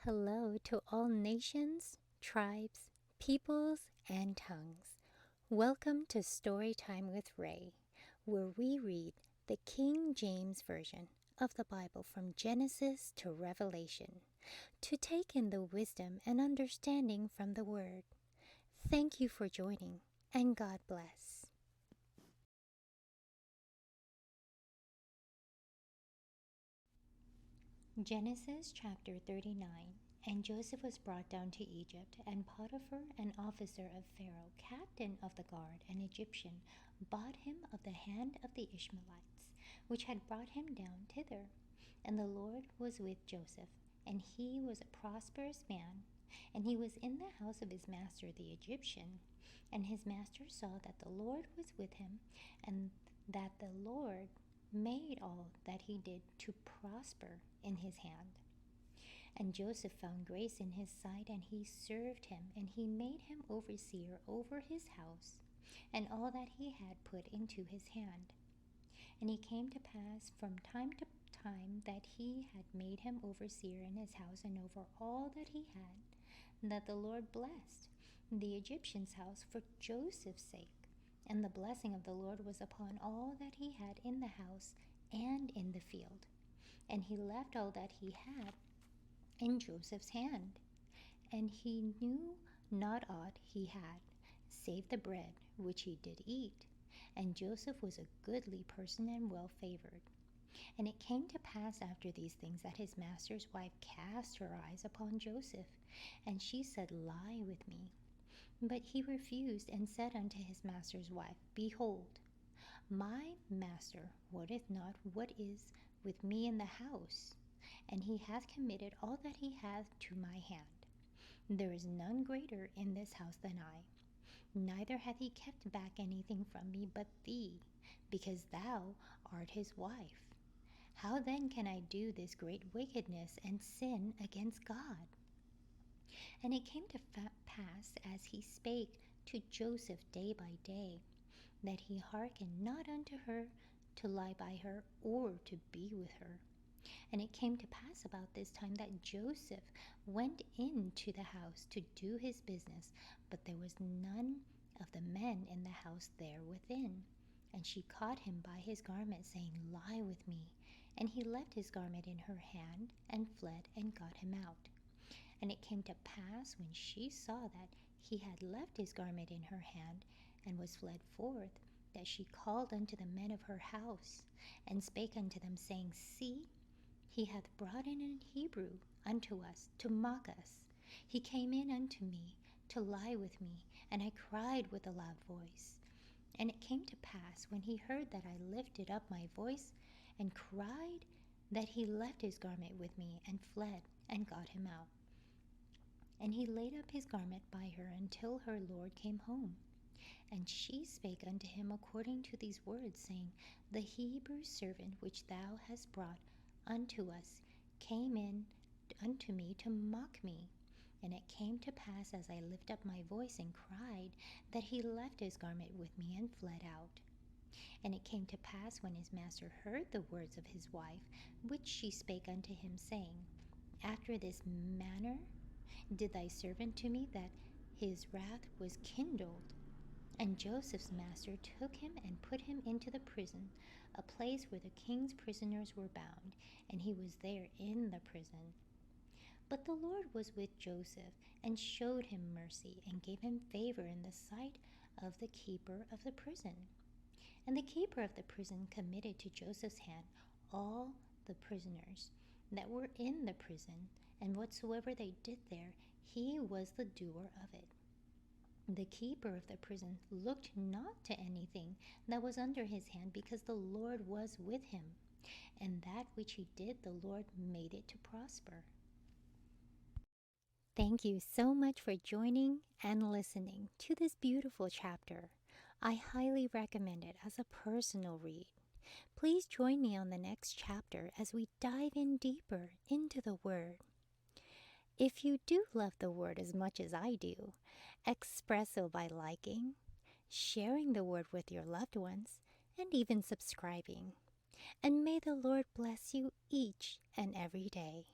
Hello to all nations, tribes, peoples, and tongues. Welcome to Storytime with Ray, where we read the King James Version of the Bible from Genesis to Revelation to take in the wisdom and understanding from the Word. Thank you for joining, and God bless. Genesis chapter 39. And Joseph was brought down to Egypt, and Potiphar, an officer of Pharaoh, captain of the guard, an Egyptian, bought him of the hand of the Ishmaelites, which had brought him down thither. And the Lord was with Joseph, and he was a prosperous man, and he was in the house of his master the Egyptian. And his master saw that the Lord was with him, and that the Lord made all that he did to prosper in his hand. And Joseph found grace in his sight, and he served him, and he made him overseer over his house, and all that he had put into his hand. And it came to pass from time to time that he had made him overseer in his house, and over all that he had, that the Lord blessed the Egyptian's house for Joseph's sake. And the blessing of the Lord was upon all that he had in the house and in the field. And he left all that he had in Joseph's hand. And he knew not aught he had, save the bread which he did eat. And Joseph was a goodly person and well favored. And it came to pass after these things that his master's wife cast her eyes upon Joseph, and she said, Lie with me. But he refused, and said unto his master's wife, Behold, my master wotteth not what is with me in the house, and he hath committed all that he hath to my hand. There is none greater in this house than I, neither hath he kept back anything from me but thee, because thou art his wife. How then can I do this great wickedness and sin against God? And it came to pass, as he spake to Joseph day by day, that he hearkened not unto her to lie by her or to be with her. And it came to pass about this time that Joseph went into the house to do his business, but there was none of the men in the house there within. And she caught him by his garment, saying, Lie with me. And he left his garment in her hand, and fled, and got him out. And it came to pass, when she saw that he had left his garment in her hand, and was fled forth, that she called unto the men of her house, and spake unto them, saying, See, he hath brought in an Hebrew unto us to mock us. He came in unto me to lie with me, and I cried with a loud voice. And it came to pass, when he heard that I lifted up my voice and cried, that he left his garment with me, and fled, and got him out. And he laid up his garment by her until her Lord came home. And she spake unto him according to these words, saying, The Hebrew servant which thou hast brought unto us came in unto me to mock me. And it came to pass, as I lift up my voice and cried, that he left his garment with me and fled out. And it came to pass, when his master heard the words of his wife, which she spake unto him, saying, After this manner did thy servant to me, that his wrath was kindled. And Joseph's master took him and put him into the prison, a place where the king's prisoners were bound, and he was there in the prison. But the Lord was with Joseph, and showed him mercy, and gave him favor in the sight of the keeper of the prison. And the keeper of the prison committed to Joseph's hand all the prisoners that were in the prison, and whatsoever they did there, he was the doer of it. The keeper of the prison looked not to anything that was under his hand, because the Lord was with him, and that which he did, the Lord made it to prosper. Thank you so much for joining and listening to this beautiful chapter. I highly recommend it as a personal read. Please join me on the next chapter as we dive in deeper into the Word. If you do love the Word as much as I do, express so by liking, sharing the Word with your loved ones, and even subscribing. And may the Lord bless you each and every day.